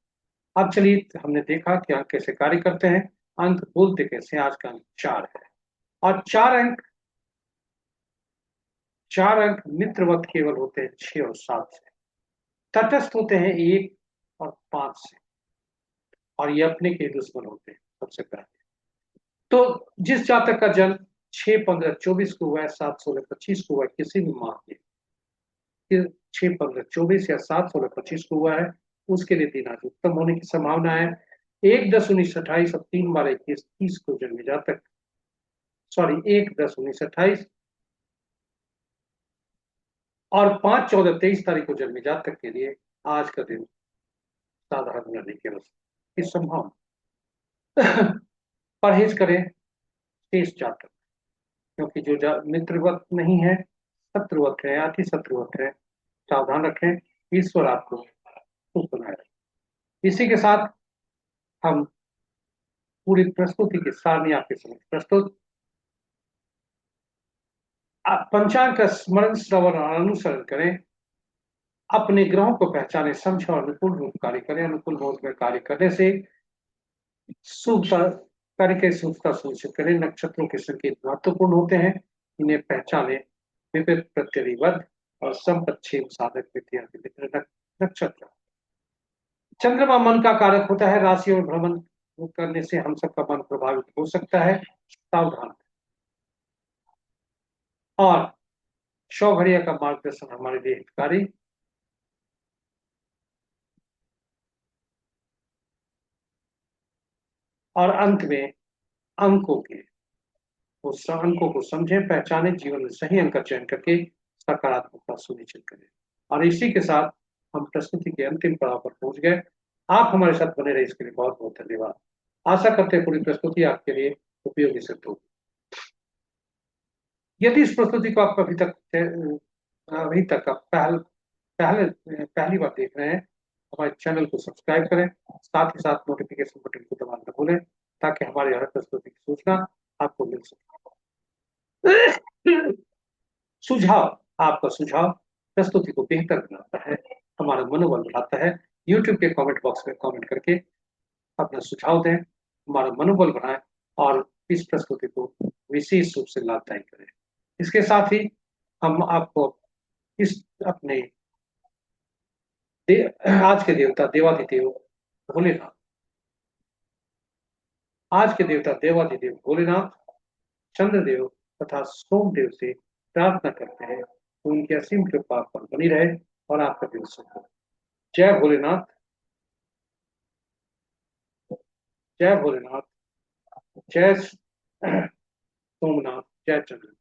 S1: अब चलिए, हमने देखा कि अंक कैसे कार्य करते हैं, अंक बोलते कैसे हैं। आज का अंक 4 है, और 4 अंक मित्रवत केवल होते हैं 6 और 7 से। तटस्थ होते हैं 1 और 5 से, और ये अपने के दुश्मन होते हैं सबसे पहले। तो जिस जातक का जन्म 6, 15, 24 को हुआ है, 7, 16, 25 को हुआ है, किसी भी माह के, कि 6, 15, 24 या 7, 16, 25 को हुआ है, उसके लिए दिन आज उत्तम होने की संभावना है। 1, 10, 19, 28 और 3 बार 21, 30 को जन्मे जातक, सॉरी, 1, 10, 19, 28 और 5, 14, 23 तारीख को जन्मे जातक के लिए आज का दिन साधारण रहने की संभावना। परहेज करें शेष जातक, क्योंकि जो मित्रवत नहीं है, शत्रुवत है, अति शत्रुवत है, सावधान रखें। ईश्वर आपको सुख बनाए रखें। इसी के साथ हम पूरी प्रस्तुति की सारणी आपके समक्ष प्रस्तुत। आप पंचांग का स्मरण, श्रवण और अनुसरण करें। अपने ग्रहों को पहचाने, समझे और अनुकूल रूप कार्य करें। अनुकूल रूप में कार्य करने से शुभ कार्य के शुभता सुनिश्चित करें। नक्षत्रों के संकेत महत्वपूर्ण होते हैं, इन्हें पहचाने। विविध प्रत्यधिबद्ध और संपच्छेद साधक विद्या के मित्र नक्षत्र। चंद्रमा मन का कारक होता है, राशि और भ्रमण करने से हम सबका मन प्रभावित हो सकता है, सावधान। और शौघड़िया का मार्गदर्शन हमारे लिए हितकारी। और अंत में अंकों के उस अंकों को समझें, पहचाने, जीवन में सही अंक का चयन करके सकारात्मकता सुनिश्चित करें। और इसी के साथ हम प्रस्तुति के अंतिम पड़ाव पर पहुंच गए। आप हमारे साथ बने रहे, इसके लिए बहुत बहुत धन्यवाद। आशा करते हैं पूरी प्रस्तुति आपके लिए उपयोगी सिद्ध होगी। यदि इस प्रस्तुति को आप अभी तक आप पहली बार देख रहे हैं, हमारे चैनल को सब्सक्राइब करें, साथ ही साथ नोटिफिकेशन बटन को दबाना न भूलें, ताकि हमारे हर प्रस्तुति की सूचना आपको मिल सके। सुझाव, आपका सुझाव प्रस्तुति को बेहतर बनाता है, हमारा मनोबल बढ़ाता है। यूट्यूब के कमेंट बॉक्स में कमेंट करके अपना सुझाव दें, हमारा मनोबल बढ़ाएं, और इस प्रस्तुति को विशेष रूप से लाभदायक करें। इसके साथ ही हम आपको इस अपने आज के देवता देवाधिदेव भोलेनाथ, आज के देवता देवाधिदेव भोलेनाथ, चंद्रदेव तथा सोमदेव से प्रार्थना करते हैं कि उनकी असीम कृपा पर बनी रहे और आपका दिन शुभ हो। जय भोलेनाथ, जय भोलेनाथ, जय सोमनाथ, जय चंद्र।